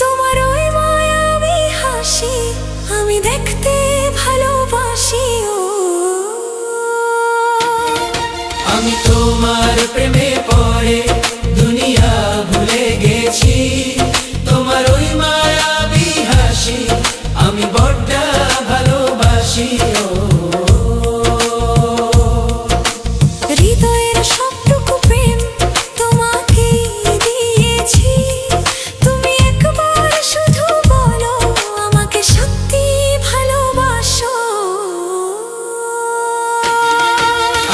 তোমার ওই মায়াবী হাসি আমি দেখতে ভালোবাসি। আমি তোমার প্রেমে পড়ে দুনিয়া ভুলে গেছি, তোমার ওই মায়াবী হাসি আমি বড্ড ভালোবাসি। হৃদয়ের সবটুকু প্রেম তোমাকে দিয়েছি, তুমি একবার শুধু বলো আমাকে সত্যি ভালোবাসো।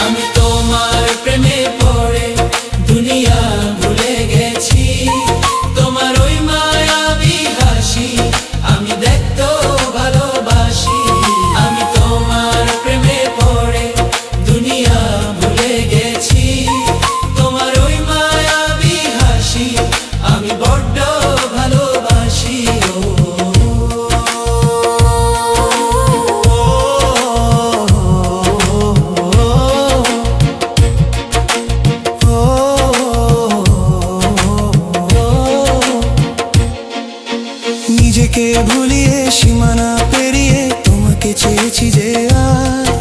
আমি তোমার প্রেমে পড়ে দুনিয়া ভুলে গেছি, তোমার ওই মায়াবী হাসি আমি দেখতে ভালোবাসি। আমি তোমার প্রেমে পড়ে দুনিয়া ভুলে গেছি, তোমার ওই মায়াবী হাসি আমি বড্ড ভালোবাসি। নিজেকে ভুলিয়ে সীমানা পেরিয়ে তোমাকে চেয়েছি যে আজ